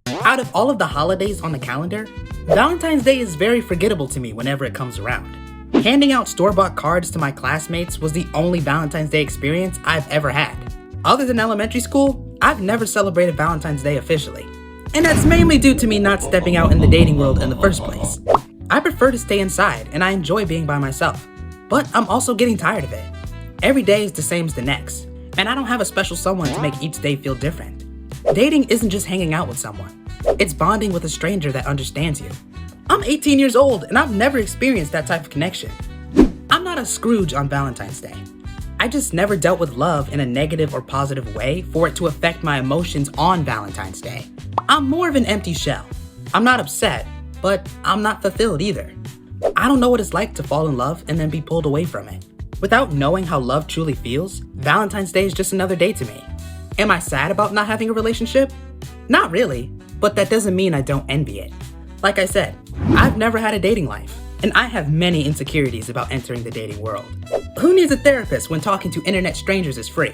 Out of all of the holidays on the calendar, Valentine's Day is very forgettable to me whenever it comes around. Handing out store-bought cards to my classmates was the only Valentine's Day experience I've ever had. Other than elementary school, I've never celebrated Valentine's Day officially. And that's mainly due to me not stepping out in the dating world in the first place. I prefer to stay inside and I enjoy being by myself, but I'm also getting tired of it. Every day is the same as the next, and I don't have a special someone to make each day feel different. Dating isn't just hanging out with someone, it's bonding with a stranger that understands you. I'm 18 years old and I've never experienced that type of connection. I'm not a Scrooge on Valentine's Day. I just never dealt with love in a negative or positive way for it to affect my emotions on Valentine's Day. I'm more of an empty shell. I'm not upset, but I'm not fulfilled either. I don't know what it's like to fall in love and then be pulled away from it. Without knowing how love truly feels, Valentine's Day is just another day to me. Am I sad about not having a relationship? Not really, but that doesn't mean I don't envy it. Like I said, I've never had a dating life, and I have many insecurities about entering the dating world. Who needs a therapist when talking to internet strangers is free?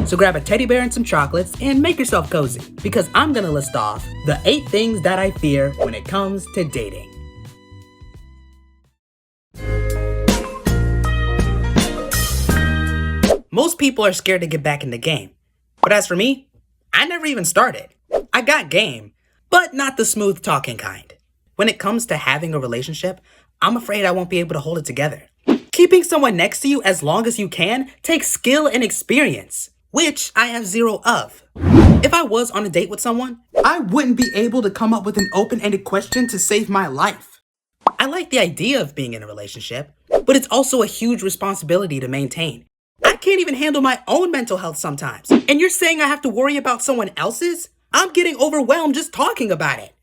So grab a teddy bear and some chocolates and make yourself cozy, because I'm gonna list off the 8 things that I fear when it comes to dating. Most people are scared to get back in the game. But as for me, I never even started. I got game, but not the smooth talking kind. When it comes to having a relationship, I'm afraid I won't be able to hold it together. Keeping someone next to you as long as you can takes skill and experience, which I have zero of. If I was on a date with someone, I wouldn't be able to come up with an open-ended question to save my life. I like the idea of being in a relationship, but it's also a huge responsibility to maintain. I can't even handle my own mental health sometimes. And you're saying I have to worry about someone else's? I'm getting overwhelmed just talking about it.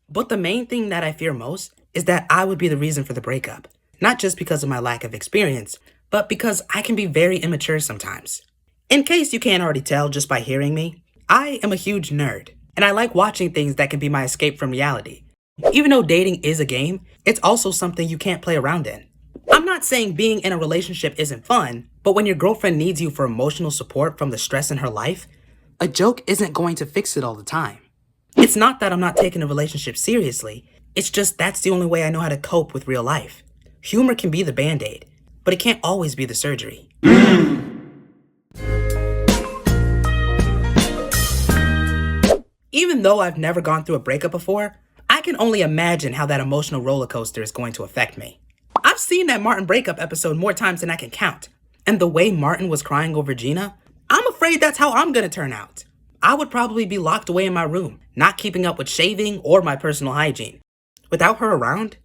But the main thing that I fear most is that I would be the reason for the breakup. Not just because of my lack of experience, but because I can be very immature sometimes. In case you can't already tell just by hearing me, I am a huge nerd, and I like watching things that can be my escape from reality. Even though dating is a game, it's also something you can't play around in. I'm not saying being in a relationship isn't fun, but when your girlfriend needs you for emotional support from the stress in her life, a joke isn't going to fix it all the time. It's not that I'm not taking a relationship seriously, it's just that's the only way I know how to cope with real life. Humor can be the band-aid, but it can't always be the surgery. Even though I've never gone through a breakup before, I can only imagine how that emotional roller coaster is going to affect me. I've seen that Martin breakup episode more times than I can count, and the way Martin was crying over Gina, I'm afraid that's how I'm gonna turn out. I would probably be locked away in my room, not keeping up with shaving or my personal hygiene. Without her around,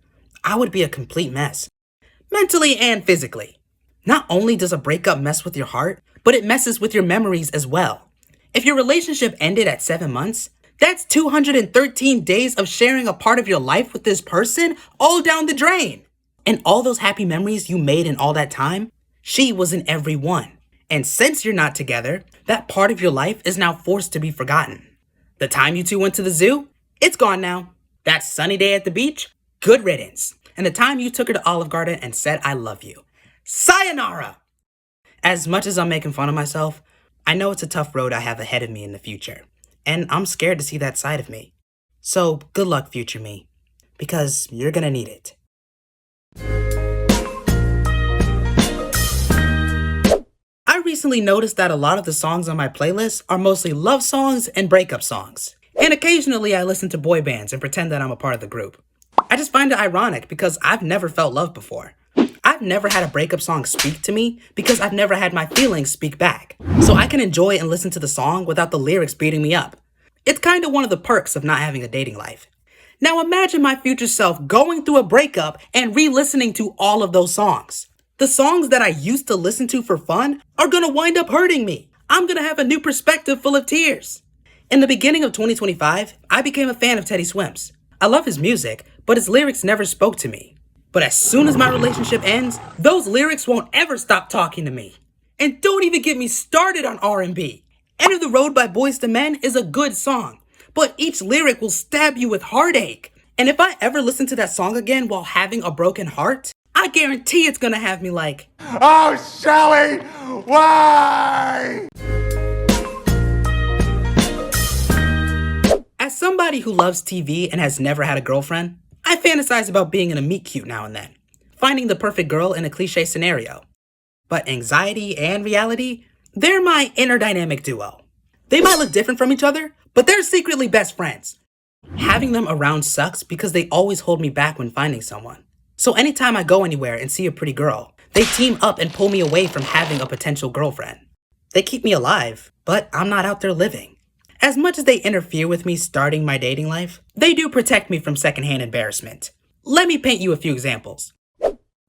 I would be a complete mess, mentally and physically. Not only does a breakup mess with your heart, but it messes with your memories as well. If your relationship ended at 7 months, that's 213 days of sharing a part of your life with this person all down the drain. And all those happy memories you made in all that time, she was in every one. And since you're not together, that part of your life is now forced to be forgotten. The time you two went to the zoo, it's gone now. That sunny day at the beach, good riddance. And the time you took her to Olive Garden and said, I love you. Sayonara! As much as I'm making fun of myself, I know it's a tough road I have ahead of me in the future. And I'm scared to see that side of me. So good luck, future me. Because you're gonna need it. I recently noticed that a lot of the songs on my playlist are mostly love songs and breakup songs. And occasionally I listen to boy bands and pretend that I'm a part of the group. I just find it ironic because I've never felt love before. I've never had a breakup song speak to me because I've never had my feelings speak back. So I can enjoy and listen to the song without the lyrics beating me up. It's kind of one of the perks of not having a dating life. Now imagine my future self going through a breakup and re-listening to all of those songs. The songs that I used to listen to for fun are gonna wind up hurting me. I'm gonna have a new perspective full of tears. In the beginning of 2025, I became a fan of Teddy Swims. I love his music, but his lyrics never spoke to me. But as soon as my relationship ends, those lyrics won't ever stop talking to me. And don't even get me started on R&B. End of the Road by Boyz II Men is a good song, but each lyric will stab you with heartache. And if I ever listen to that song again while having a broken heart, I guarantee it's gonna have me like, oh, Shelly, why? as somebody somebody who loves TV and has never had a girlfriend, I fantasize about being in a meet cute now and then, finding the perfect girl in a cliche scenario. But anxiety and reality, they're my inner dynamic duo. They might look different from each other, but they're secretly best friends. Having them around sucks because they always hold me back when finding someone. So anytime I go anywhere and see a pretty girl, they team up and pull me away from having a potential girlfriend. They keep me alive, but I'm not out there living. As much as they interfere with me starting my dating life, they do protect me from secondhand embarrassment. Let me paint you a few examples.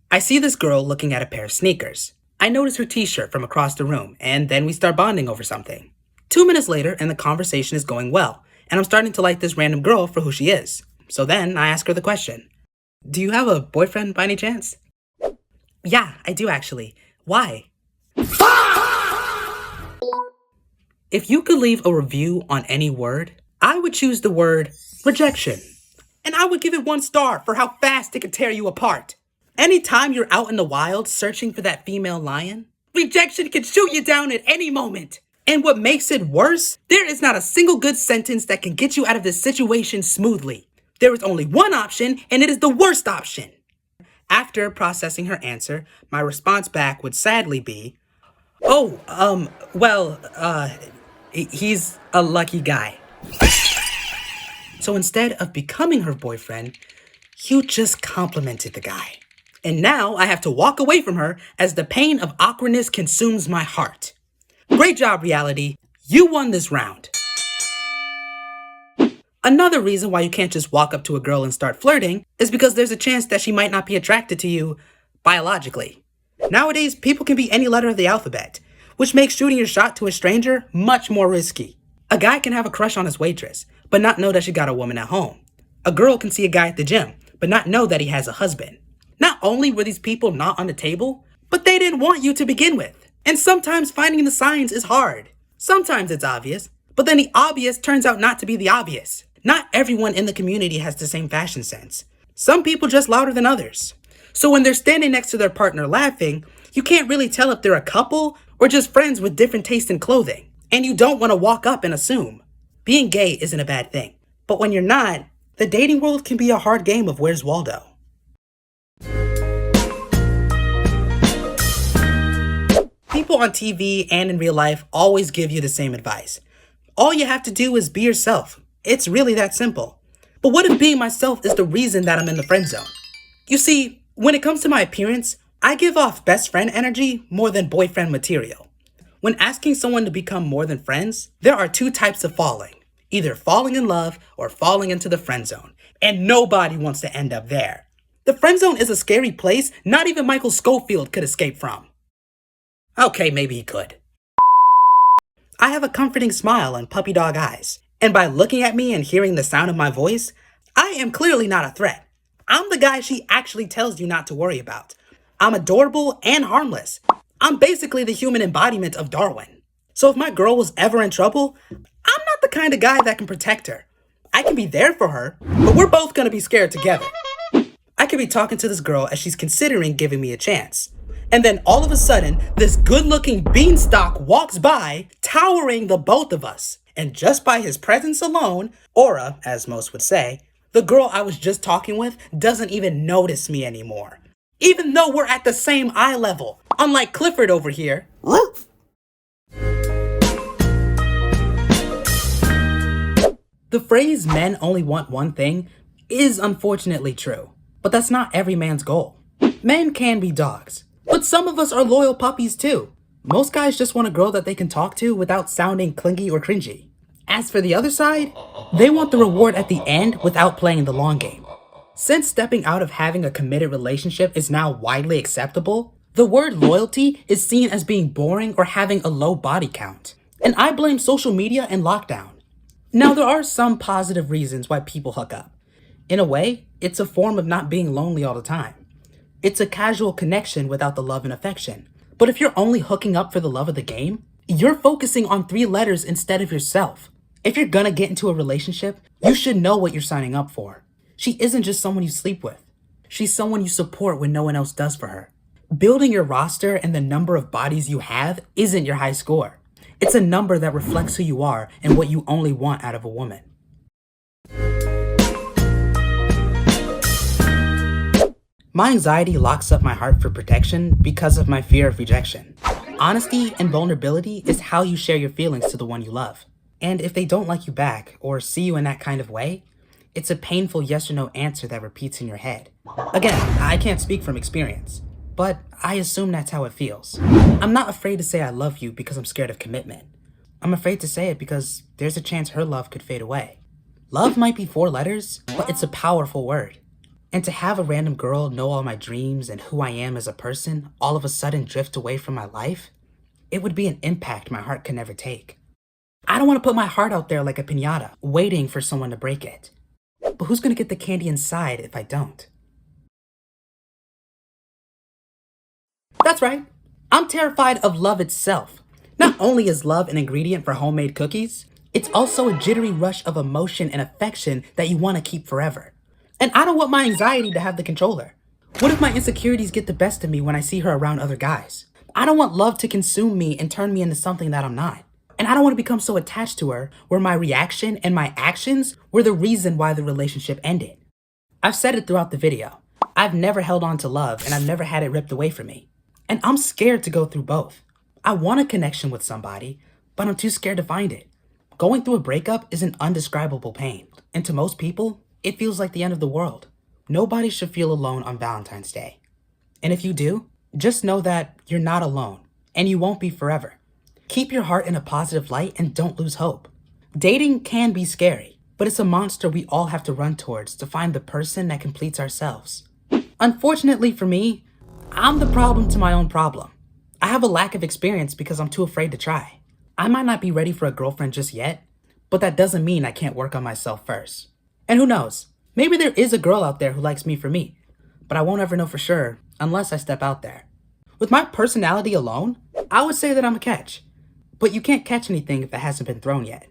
I see this girl looking at a pair of sneakers. I notice her t-shirt from across the room, and then we start bonding over something. 2 minutes later, and the conversation is going well, and I'm starting to like this random girl for who she is. So then I ask her the question, "Do you have a boyfriend by any chance?" "Yeah, I do actually. Why?" If you could leave a review on any word, I would choose the word rejection. And I would give it 1 star for how fast it could tear you apart. Anytime you're out in the wild searching for that female lion, rejection can shoot you down at any moment. And what makes it worse, there is not a single good sentence that can get you out of this situation smoothly. There is only one option, and it is the worst option. After processing her answer, my response back would sadly be, he's a lucky guy. So instead of becoming her boyfriend, you just complimented the guy. And now I have to walk away from her as the pain of awkwardness consumes my heart. Great job, reality. You won this round. Another reason why you can't just walk up to a girl and start flirting is because there's a chance that she might not be attracted to you biologically. Nowadays, people can be any letter of the alphabet, which makes shooting your shot to a stranger much more risky. A guy can have a crush on his waitress, but not know that she got a woman at home. A girl can see a guy at the gym, but not know that he has a husband. Not only were these people not on the table, but they didn't want you to begin with. And sometimes finding the signs is hard. Sometimes it's obvious, but then the obvious turns out not to be the obvious. Not everyone in the community has the same fashion sense. Some people dress louder than others. So when they're standing next to their partner laughing, you can't really tell if they're a couple or just friends with different taste in clothing. And you don't want to walk up and assume. Being gay isn't a bad thing. But when you're not, the dating world can be a hard game of Where's Waldo. People on TV and in real life always give you the same advice. All you have to do is be yourself. It's really that simple. But what if being myself is the reason that I'm in the friend zone? You see, when it comes to my appearance, I give off best friend energy more than boyfriend material. When asking someone to become more than friends, there are 2 types of falling. Either falling in love or falling into the friend zone. And nobody wants to end up there. The friend zone is a scary place not even Michael Scofield could escape from. Okay, maybe he could. I have a comforting smile and puppy dog eyes. And by looking at me and hearing the sound of my voice, I am clearly not a threat. I'm the guy she actually tells you not to worry about. I'm adorable and harmless. I'm basically the human embodiment of Darwin. So if my girl was ever in trouble, I'm not the kind of guy that can protect her. I can be there for her, but we're both gonna be scared together. I could be talking to this girl as she's considering giving me a chance. And then all of a sudden, this good-looking beanstalk walks by, towering the both of us. And just by his presence alone, aura, as most would say, the girl I was just talking with doesn't even notice me anymore. Even though we're at the same eye level, unlike Clifford over here. The phrase men only want one thing is unfortunately true, but that's not every man's goal. Men can be dogs, but some of us are loyal puppies too. Most guys just want a girl that they can talk to without sounding clingy or cringy. As for the other side, they want the reward at the end without playing the long game. Since stepping out of having a committed relationship is now widely acceptable, the word loyalty is seen as being boring or having a low body count. And I blame social media and lockdown. Now, there are some positive reasons why people hook up. In a way, it's a form of not being lonely all the time. It's a casual connection without the love and affection. But if you're only hooking up for the love of the game, you're focusing on 3 letters instead of yourself. If you're gonna get into a relationship, you should know what you're signing up for. She isn't just someone you sleep with. She's someone you support when no one else does for her. Building your roster and the number of bodies you have isn't your high score. It's a number that reflects who you are and what you only want out of a woman. My anxiety locks up my heart for protection because of my fear of rejection. Honesty and vulnerability is how you share your feelings to the one you love. And if they don't like you back or see you in that kind of way, it's a painful yes or no answer that repeats in your head. Again, I can't speak from experience, but I assume that's how it feels. I'm not afraid to say I love you because I'm scared of commitment. I'm afraid to say it because there's a chance her love could fade away. Love might be 4 letters, but it's a powerful word. And to have a random girl know all my dreams and who I am as a person all of a sudden drift away from my life, it would be an impact my heart could never take. I don't want to put my heart out there like a piñata, waiting for someone to break it. But who's gonna get the candy inside if I don't? That's right. I'm terrified of love itself. Not only is love an ingredient for homemade cookies, it's also a jittery rush of emotion and affection that you want to keep forever. And I don't want my anxiety to have the controller. What if my insecurities get the best of me when I see her around other guys? I don't want love to consume me and turn me into something that I'm not. And I don't want to become so attached to her where my reaction and my actions were the reason why the relationship ended. I've said it throughout the video. I've never held on to love and I've never had it ripped away from me. And I'm scared to go through both. I want a connection with somebody, but I'm too scared to find it. Going through a breakup is an undescribable pain. And to most people, it feels like the end of the world. Nobody should feel alone on Valentine's Day. And if you do, just know that you're not alone and you won't be forever. Keep your heart in a positive light and don't lose hope. Dating can be scary, but it's a monster we all have to run towards to find the person that completes ourselves. Unfortunately for me, I'm the problem to my own problem. I have a lack of experience because I'm too afraid to try. I might not be ready for a girlfriend just yet, but that doesn't mean I can't work on myself first. And who knows, maybe there is a girl out there who likes me for me, but I won't ever know for sure unless I step out there. With my personality alone, I would say that I'm a catch. But you can't catch anything if it hasn't been thrown yet.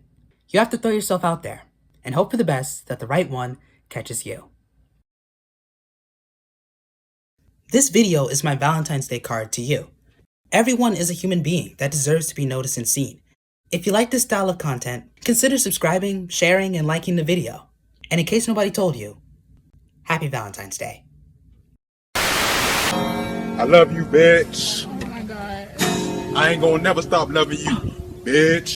You have to throw yourself out there and hope for the best that the right one catches you. This video is my Valentine's Day card to you. Everyone is a human being that deserves to be noticed and seen. If you like this style of content, consider subscribing, sharing, and liking the video. And in case nobody told you, happy Valentine's Day. I love you, bitch. Oh my God. I ain't gonna never stop loving you, bitch.